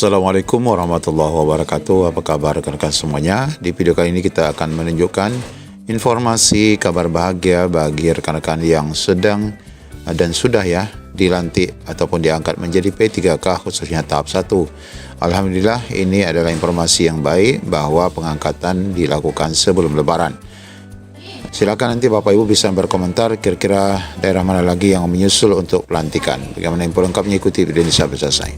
Assalamualaikum warahmatullahi wabarakatuh. Apa kabar rekan-rekan semuanya? Di video kali ini kita akan menunjukkan informasi kabar bahagia bagi rekan-rekan yang sedang dan sudah dilantik ataupun diangkat menjadi P3K khususnya tahap 1. Alhamdulillah, ini adalah informasi yang baik bahwa pengangkatan dilakukan sebelum Lebaran. Silakan nanti Bapak Ibu bisa berkomentar kira-kira daerah mana lagi yang menyusul untuk pelantikan. Bagaimana info lengkapnya, ikuti video ini sampai selesai.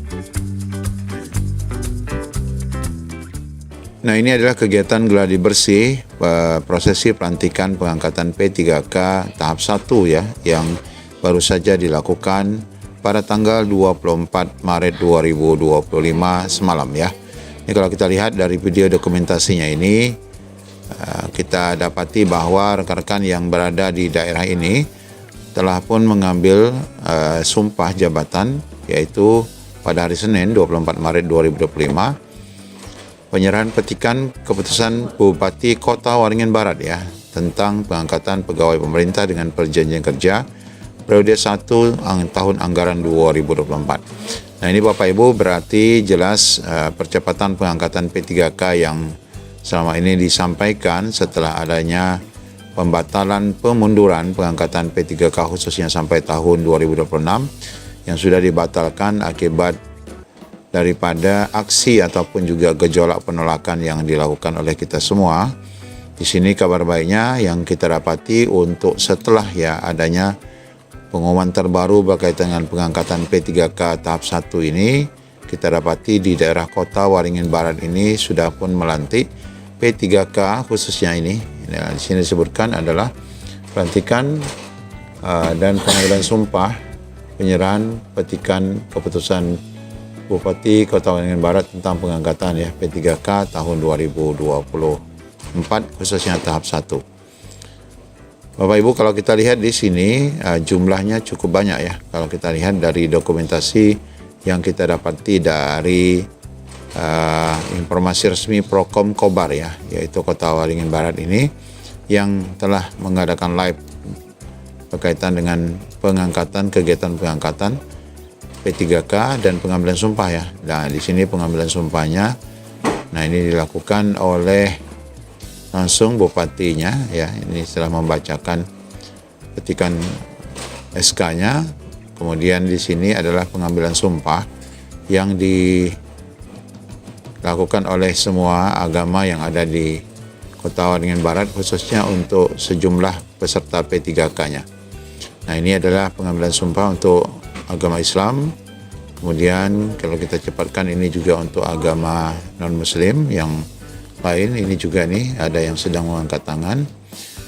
Nah, ini adalah kegiatan gladi bersih prosesi pelantikan pengangkatan P3K tahap 1 yang baru saja dilakukan pada tanggal 24 Maret 2025 semalam ya. Ini kalau kita lihat dari video dokumentasinya ini, kita dapati bahwa rekan-rekan yang berada di daerah ini telah pun mengambil sumpah jabatan, yaitu pada hari Senin 24 Maret 2025 penyerahan petikan keputusan Bupati Kota Waringin Barat tentang pengangkatan pegawai pemerintah dengan perjanjian kerja periode 1 tahun anggaran 2024. Nah, ini Bapak Ibu berarti jelas percepatan pengangkatan P3K yang selama ini disampaikan setelah adanya pembatalan pemunduran pengangkatan P3K khususnya sampai tahun 2026 yang sudah dibatalkan akibat daripada aksi ataupun juga gejolak penolakan yang dilakukan oleh kita semua. Di sini kabar baiknya yang kita dapati untuk setelah adanya pengumuman terbaru berkaitan dengan pengangkatan P3K tahap 1 ini, kita dapati di daerah Kota Waringin Barat ini sudah pun melantik P3K khususnya ini. Di sini disebutkan adalah pelantikan dan pengadilan sumpah penyerahan petikan keputusan Bupati Kota Waringin Barat tentang pengangkatan P3K tahun 2024 khususnya tahap 1. Bapak Ibu, kalau kita lihat di sini jumlahnya cukup banyak kalau kita lihat dari dokumentasi yang kita dapati dari informasi resmi Prokom Kobar yaitu Kota Waringin Barat ini yang telah mengadakan live berkaitan dengan kegiatan pengangkatan P3K dan pengambilan sumpah Nah, di sini pengambilan sumpahnya. Nah, ini dilakukan oleh langsung bupatinya Ini setelah membacakan petikan SK-nya. Kemudian di sini adalah pengambilan sumpah yang dilakukan oleh semua agama yang ada di Kota Waringin Barat khususnya untuk sejumlah peserta P3K-nya. Nah, ini adalah pengambilan sumpah untuk agama Islam. Kemudian kalau kita cepatkan ini juga untuk agama non-muslim yang lain. Ini juga ada yang sedang mengangkat tangan.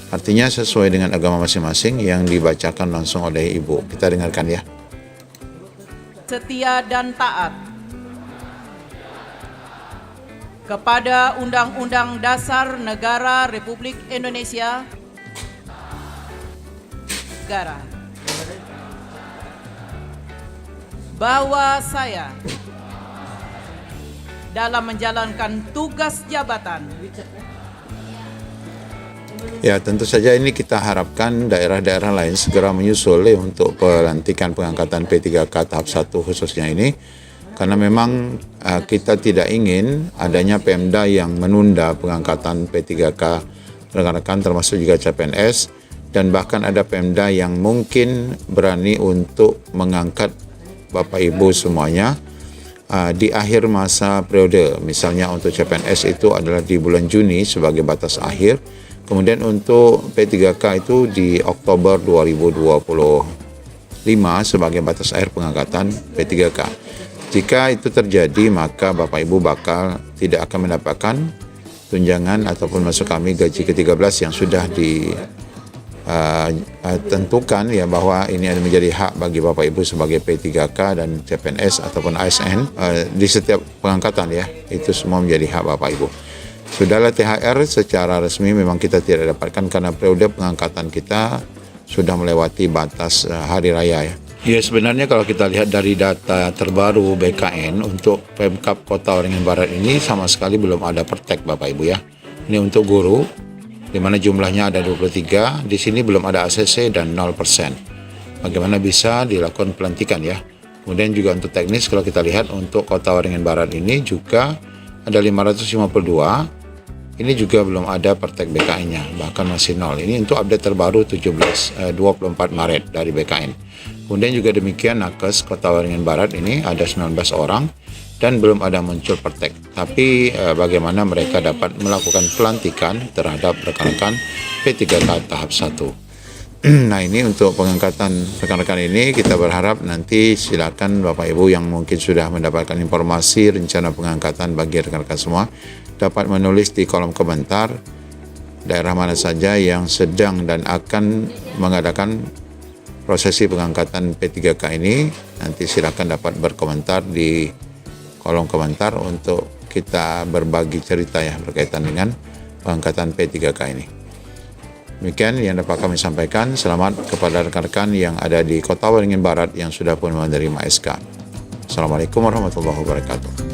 Artinya sesuai dengan agama masing-masing yang dibacakan langsung oleh Ibu. Kita dengarkan Setia dan taat kepada Undang-Undang Dasar Negara Republik Indonesia Negara, bahwa saya dalam menjalankan tugas jabatan. Tentu saja ini kita harapkan daerah-daerah lain segera menyusul untuk pelantikan pengangkatan P3K tahap 1 khususnya ini, karena memang kita tidak ingin adanya Pemda yang menunda pengangkatan P3K rekan-rekan termasuk juga CPNS, dan bahkan ada Pemda yang mungkin berani untuk mengangkat Bapak Ibu semuanya di akhir masa periode. Misalnya untuk CPNS itu adalah di bulan Juni sebagai batas akhir. Kemudian untuk P3K itu di Oktober 2025 sebagai batas akhir pengangkatan P3K. Jika itu terjadi, maka Bapak Ibu bakal tidak akan mendapatkan tunjangan ataupun masuk kami gaji ke-13 yang sudah tentukan bahwa ini ada menjadi hak bagi Bapak Ibu sebagai P3K dan CPNS ataupun ASN di setiap pengangkatan itu semua menjadi hak Bapak Ibu. Sudahlah THR secara resmi memang kita tidak dapatkan karena periode pengangkatan kita sudah melewati batas hari raya sebenarnya kalau kita lihat dari data terbaru BKN untuk Pemkab Kota Waringin Barat ini sama sekali belum ada pertek Bapak Ibu Ini untuk guru, di mana jumlahnya ada 23, di sini belum ada ACC dan 0%. Bagaimana bisa dilakukan pelantikan Kemudian juga untuk teknis, kalau kita lihat untuk Kota Waringin Barat ini juga ada 552. Ini juga belum ada praktek BKN-nya, bahkan masih nol. Ini untuk update terbaru 24 Maret dari BKN. Kemudian juga demikian nakes Kota Waringin Barat ini ada 19 orang dan belum ada muncul praktek. Tapi bagaimana mereka dapat melakukan pelantikan terhadap rekan-rekan P3K tahap 1. Nah, ini untuk pengangkatan rekan-rekan ini kita berharap nanti silakan Bapak Ibu yang mungkin sudah mendapatkan informasi rencana pengangkatan bagi rekan-rekan semua dapat menulis di kolom komentar daerah mana saja yang sedang dan akan mengadakan prosesi pengangkatan P3K ini. Nanti silakan dapat berkomentar di kolom komentar untuk kita berbagi cerita ya berkaitan dengan pengangkatan P3K ini. Demikian yang dapat kami sampaikan. Selamat kepada rekan-rekan yang ada di Kota Waringin Barat yang sudah pun menerima SK. Assalamualaikum warahmatullahi wabarakatuh.